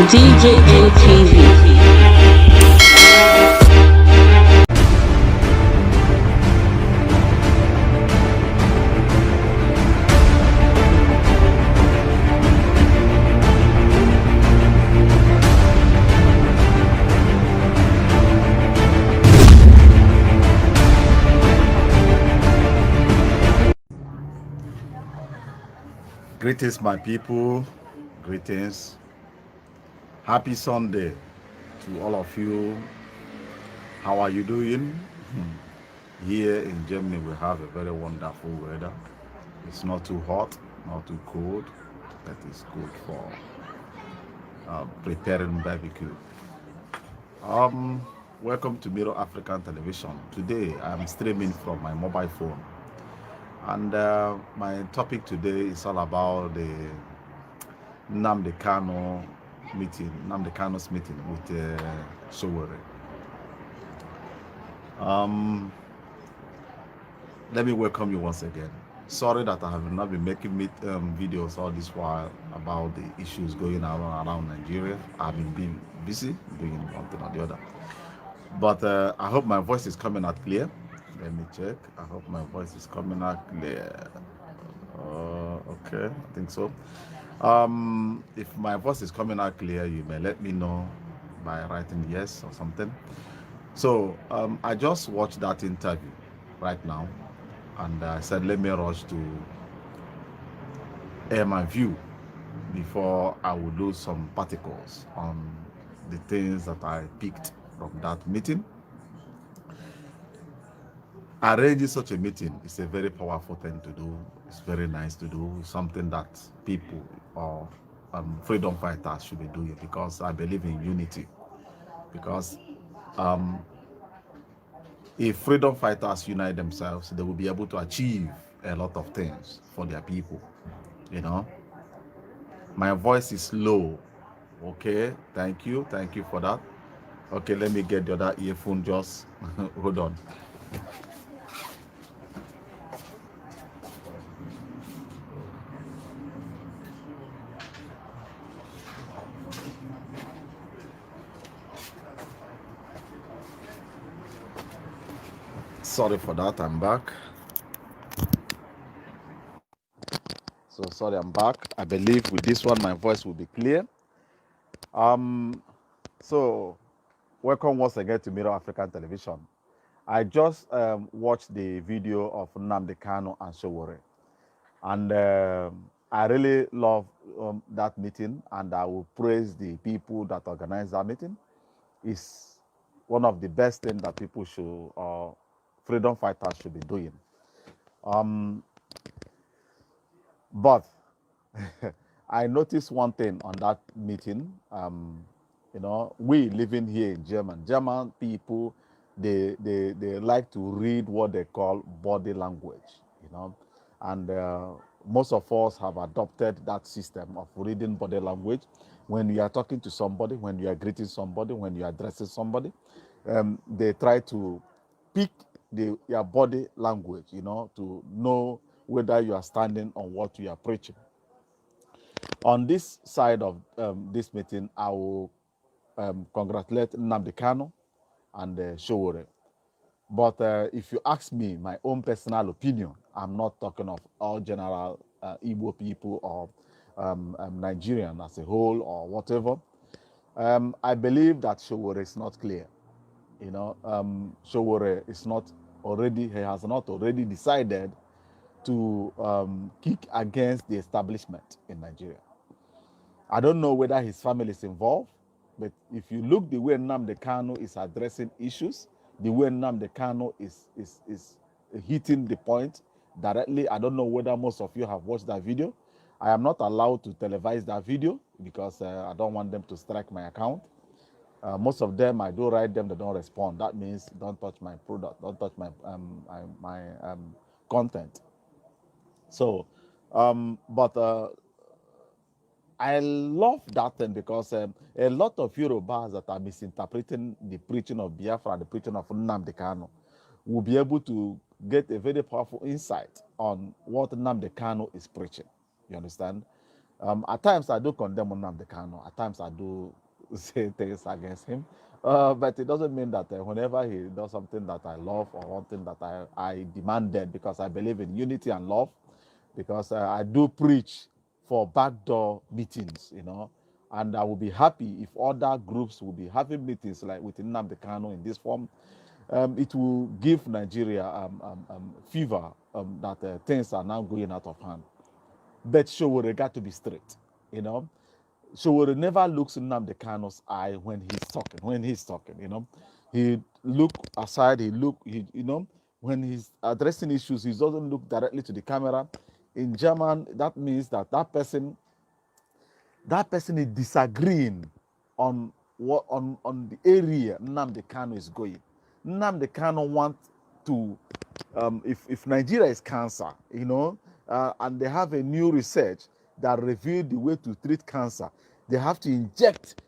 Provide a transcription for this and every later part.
DJM TV. Greetings, my people. Greetings. Happy Sunday to all of you. How are you doing? Here in Germany, we have a very wonderful weather. It's not too hot, not too cold. That is good for preparing barbecue. Welcome to Mirror African Television. Today, I'm streaming from my mobile phone. And my topic today is all about the Nnamdi Kanu meeting, Nnamdi Kanu's meeting with Sowore. Let me welcome you once again. Sorry that I have not been making videos all this while about the issues going around Nigeria. I've been busy doing one thing or the other. But I hope my voice is coming out clear. Let me check. I hope my voice is coming out clear. Okay, I think so. If my voice is coming out clear, you may let me know by writing yes or something. So I just watched that interview right now, and I said let me rush to air my view before I will lose some particles on the things that I picked from that meeting. Arranging such a meeting is a very powerful thing to do. It's very nice to do, something that people or freedom fighters should be doing, because I believe in unity. Because if freedom fighters unite themselves, they will be able to achieve a lot of things for their people. You know, my voice is low. Okay, thank you for that. Okay, let me get the other earphone. Just hold on. Sorry for that, I'm back. So sorry, I'm back. I believe with this one my voice will be clear. So welcome once again to Mirror African Television. I just watched the video of Nnamdi Kanu and Sowore, and I really love that meeting, and I will praise the people that organized that meeting. It's one of the best things that people should freedom fighters should be doing. But I noticed one thing on that meeting. You know, we living here in German people, they like to read what they call body language, you know, and most of us have adopted that system of reading body language. When you are talking to somebody, when you are greeting somebody, when you are addressing somebody, they try to pick your body language, you know, to know whether you are standing on what you are preaching. On this side of this meeting, I will congratulate Nnamdi Kanu and Sowore. But if you ask me my own personal opinion, I'm not talking of all general Igbo people or Nigerian as a whole or whatever. I believe that Sowore is not clear. You know, Sowore is not already, he has not already decided to kick against the establishment in Nigeria. I don't know whether his family is involved, but if you look the way Nnamdi Kanu is addressing issues, the way Nnamdi Kanu is hitting the point directly, I don't know whether most of you have watched that video. I am not allowed to televise that video because I don't want them to strike my account. Most of them, I do write them, they don't respond. That means don't touch my product, don't touch my content. So, I love that thing because a lot of Yorubas that are misinterpreting the preaching of Biafra, the preaching of Nnamdi Kanu, will be able to get a very powerful insight on what Nnamdi Kanu is preaching. You understand? At times I do condemn Nnamdi Kanu. At times I do say things against him. But it doesn't mean that whenever he does something that I love or one thing that I demanded, because I believe in unity and love, because I do preach for backdoor meetings, and I will be happy if other groups will be having meetings like with Nnamdi Kanu in this form. It will give Nigeria fever that things are now going out of hand. But Sowore got to be straight, Sowore never looks in Nnamdi Kanu's eye when he's talking. He look aside, when he's addressing issues, he doesn't look directly to the camera. In German, that means that person is disagreeing on the area Nnamdi Kanu is going. Nnamdi Kanu wants to, if Nigeria is cancer, and they have a new research that revealed the way to treat cancer, they have to inject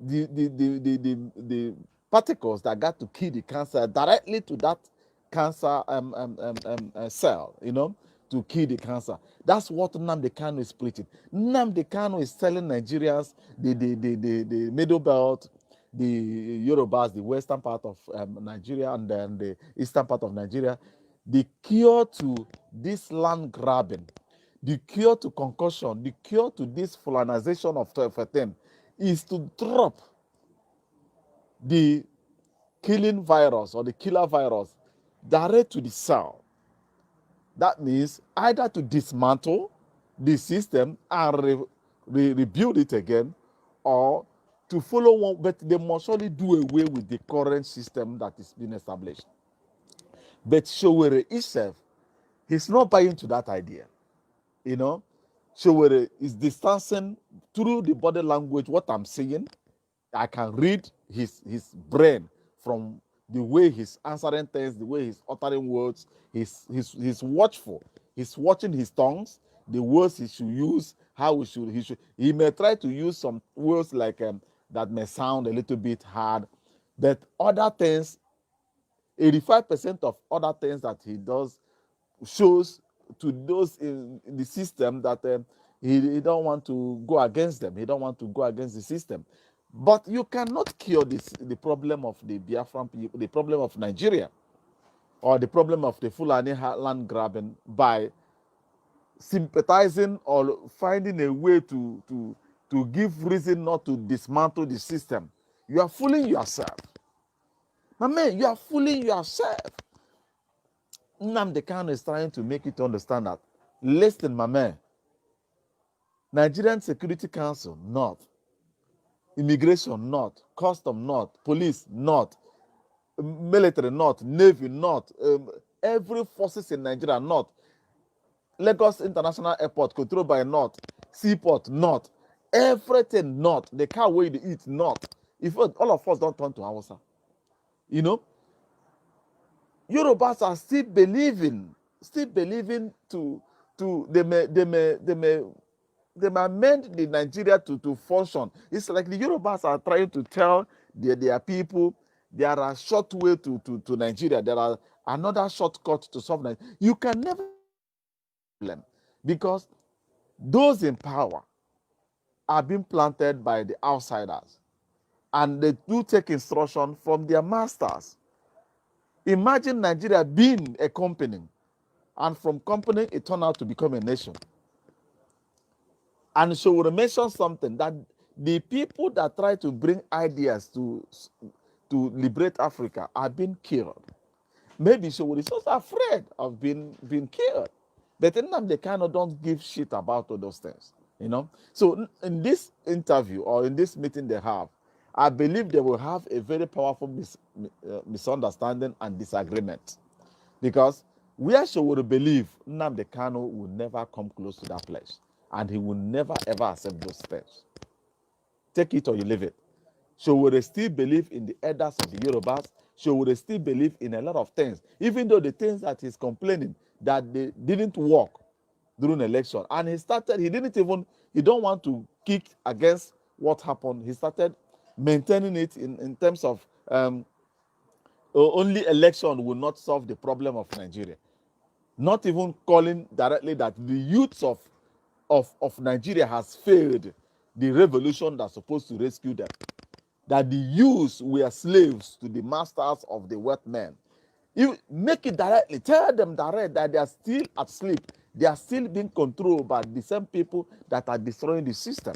the particles that got to kill the cancer directly to that cancer cell, to kill the cancer. That's what Nnamdi Kanu is preaching. Nnamdi Kanu is telling Nigerians, the middle belt, the Yorubas, the western part of Nigeria, and then the eastern part of Nigeria, the cure to this land grabbing, the cure to concussion, the cure to this fulanization of 12 is to drop the killing virus or the killer virus direct to the cell. That means either to dismantle the system and rebuild it again, or to follow one, but they must only do away with the current system that is being established. But Sowore itself, he's not buying to that idea. Sowore is distancing through the body language what I'm saying. I can read his brain from the way he's answering things, the way he's uttering words. He's watchful. He's watching his tongues, the words he should use, how he may try to use some words like that may sound a little bit hard, but other things, 85% of other things that he does shows to those in the system that he don't want to go against them. He don't want to go against the system. But you cannot cure the problem of the Biafran people, the problem of Nigeria, or the problem of the Fulani land grabbing by sympathizing or finding a way to give reason not to dismantle the system. You are fooling yourself. My man, you are fooling yourself. Nnamdi Kanu is trying to make you to understand that. Listen, my man. Nigerian Security Council, not. Immigration, not. Custom, not. Police, not. Military, not. Navy, not. Every forces in Nigeria, not. Lagos International Airport, controlled by not. Seaport, not. Everything, not. The car where they eat, not. If all of us don't turn to Hausa, Yorubas are still believing to they may amend the Nigeria to function. It's like the Yorubas are trying to tell their people there are short way to Nigeria. There are another shortcut to solve Nigeria. You can never problem, because those in power are being planted by the outsiders, and they do take instruction from their masters. Imagine Nigeria being a company, and from company it turned out to become a nation. And so we mention something that the people that try to bring ideas to liberate Africa are being killed. Maybe Sowore is also afraid of being killed. But Nnamdi Kanu don't give shit about all those things. So in this interview or in this meeting they have, I believe they will have a very powerful misunderstanding and disagreement. Because where Sowore believe Nnamdi Kanu will never come close to that place. And he will never ever accept those steps. Take it or you leave it. Sowore still believe in the elders of the Yorubas. Sowore still believe in a lot of things. Even though the things that he's complaining that they didn't work during election. And he don't want to kick against what happened. He started maintaining it in terms of only election will not solve the problem of Nigeria. Not even calling directly that the youths of of Nigeria has failed the revolution that's supposed to rescue them. That the youths were slaves to the masters of the white men. You make it directly, tell them direct that they are still asleep. They are still being controlled by the same people that are destroying the system.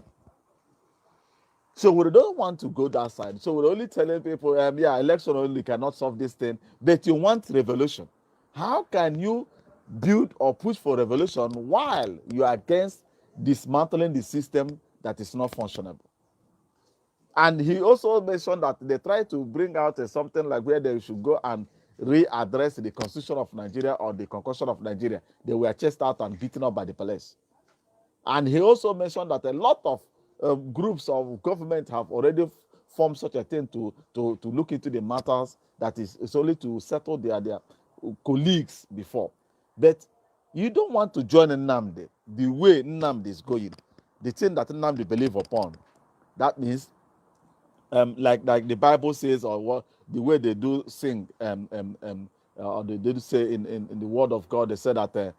So we don't want to go that side. So we're only telling people, yeah, election only cannot solve this thing, but you want revolution. How can you build or push for revolution while you are against dismantling the system that is not functionable? And he also mentioned that they try to bring out something like where they should go and readdress the constitution of Nigeria or the constitution of Nigeria. They were chased out and beaten up by the police. And he also mentioned that a lot of groups of government have already formed such a thing to look into the matters that is only to settle their colleagues before. But you don't want to join Nnamdi the way Nnamdi is going, the thing that Nnamdi believe upon. That means, like the Bible says, or what the way they do sing, or they do say in the Word of God, they said that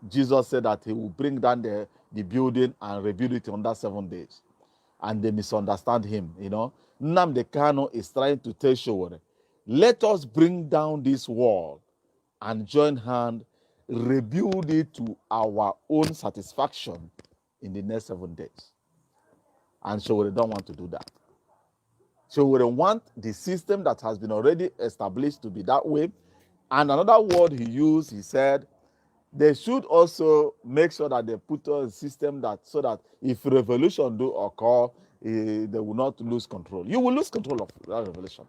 Jesus said that he will bring down the building and rebuild it under 7 days, and they misunderstand him. Nnamdi Kanu is trying to tell Sowore, let us bring down this wall and join hand, rebuild it to our own satisfaction in the next 7 days. And Sowore don't want to do that. So we want the system that has been already established to be that way. And another word he used, he said, they should also make sure that they put a system so that if revolution do occur, they will not lose control. You will lose control of that revolution.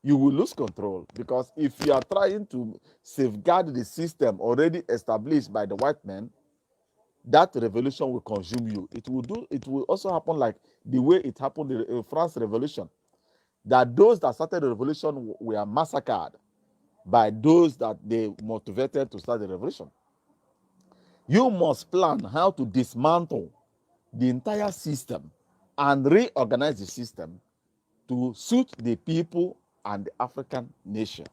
You will lose control, because if you are trying to safeguard the system already established by the white men, that revolution will consume you. It will also happen like the way it happened in the France Revolution, that those that started the revolution were massacred by those that they motivated to start the revolution. You must plan how to dismantle the entire system and reorganize the system to suit the people and the African nation.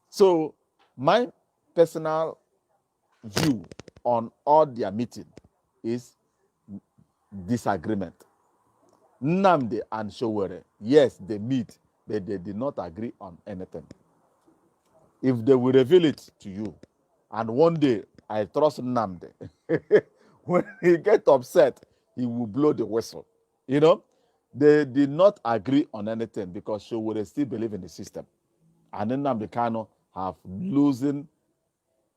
So my personal view on all their meeting is disagreement. Nnamdi and Sowore, yes, they meet, but they did not agree on anything. If they will reveal it to you, and one day I trust Nnamdi, when he gets upset, he will blow the whistle. They did not agree on anything because Sowore still believe in the system, and Nnamdi Kanu have losing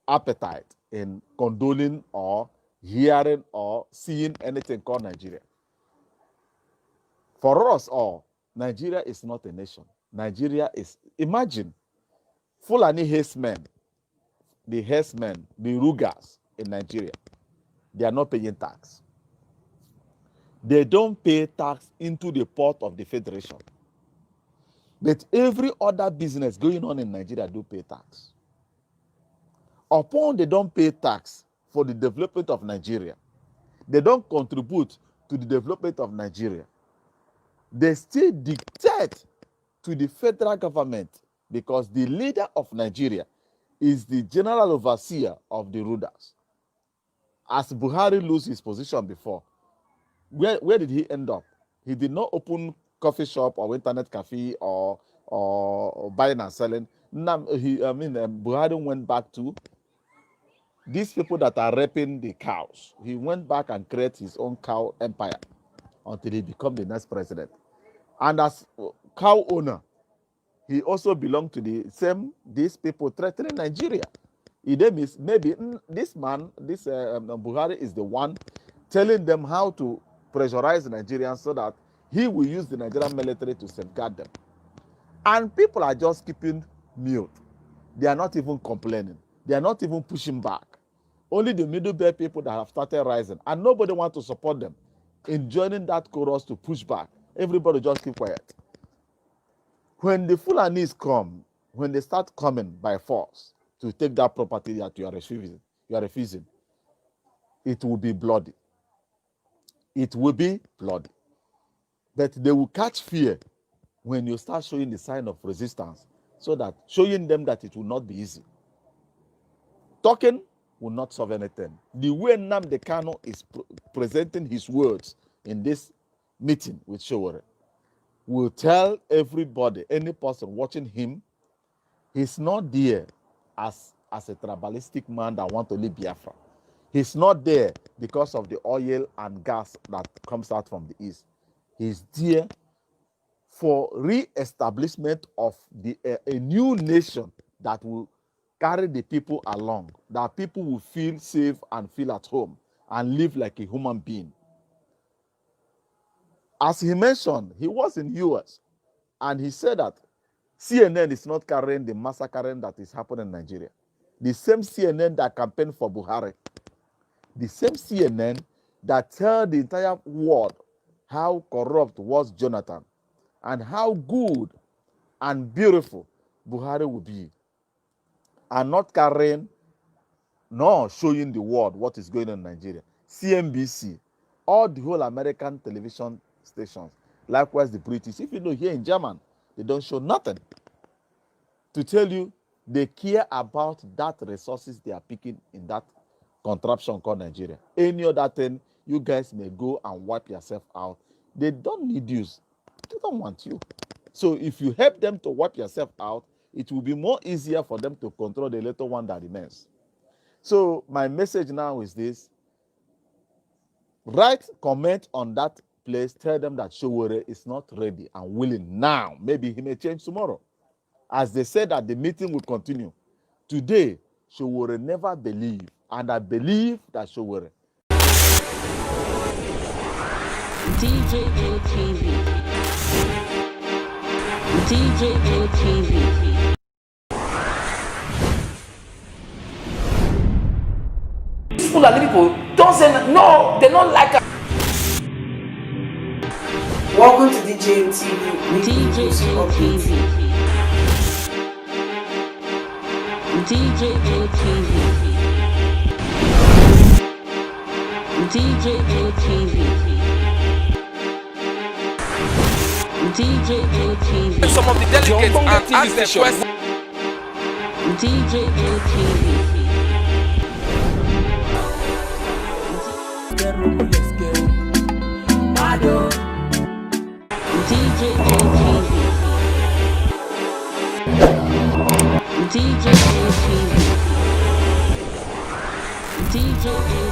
appetite in condoning or hearing or seeing anything called Nigeria. For us all, Nigeria is not a nation. Nigeria is, imagine, Fulani herdsmen, the herdsmen, the Rugas in Nigeria, they are not paying tax. They don't pay tax into the pot of the federation. But every other business going on in Nigeria do pay tax. Upon they don't pay tax for the development of Nigeria, they don't contribute to the development of Nigeria, they still dictate to the federal government, because the leader of Nigeria is the general overseer of the rulers. As Buhari lose his position before, where did he end up? He did not open coffee shop or internet cafe or buying and selling. Buhari went back to these people that are raping the cows. He went back and created his own cow empire until he became the next president. And as cow owner, he also belonged to these people threatening Nigeria. Maybe this Buhari is the one telling them how to pressurize the Nigerians so that he will use the Nigerian military to safeguard them. And people are just keeping mute. They are not even complaining. They are not even pushing back. Only the middle belt people that have started rising, and nobody wants to support them in joining that chorus to push back. Everybody just keep quiet. When the Fulanis come, when they start coming by force to take that property that you are refusing, it will be bloody. It will be bloody. But they will catch fear when you start showing the sign of resistance, so that showing them that it will not be easy. Talking will not solve anything. The way Nnamdi Kanu is presenting his words in this meeting with Sowore will tell everybody, any person watching him, he's not there as a tribalistic man that wants to leave Biafra. He's not there because of the oil and gas that comes out from the east. He's there for re-establishment of a new nation that will carry the people along, that people will feel safe and feel at home and live like a human being. As he mentioned, he was in US and he said that CNN is not carrying the massacring that is happening in Nigeria. The same CNN that campaigned for Buhari, the same CNN that tell the entire world how corrupt was Jonathan and how good and beautiful Buhari would be, and not carrying nor showing the world what is going on in Nigeria. CNBC, all the whole American television stations, likewise the British. If you know, here in German, they don't show nothing to tell you they care about that resources they are picking in that contraption called Nigeria. Any other thing, you guys may go and wipe yourself out. They don't need you. They don't want you. So if you help them to wipe yourself out, it will be more easier for them to control the little one that remains. So my message now is this. Write comment on that place. Tell them that Sowore is not ready and willing now. Maybe he may change tomorrow. As they said that the meeting will continue. Today, Sowore never believed. And I believe that Sowore. DJM TV. DJM TV. Fulani people don't say no, they don't like us. Welcome to DJM TV. DJM TV. DJM TV. DJM TV. DJM TV. Some of the delegates and ask their questions. DJM TV. DJM TV. DJM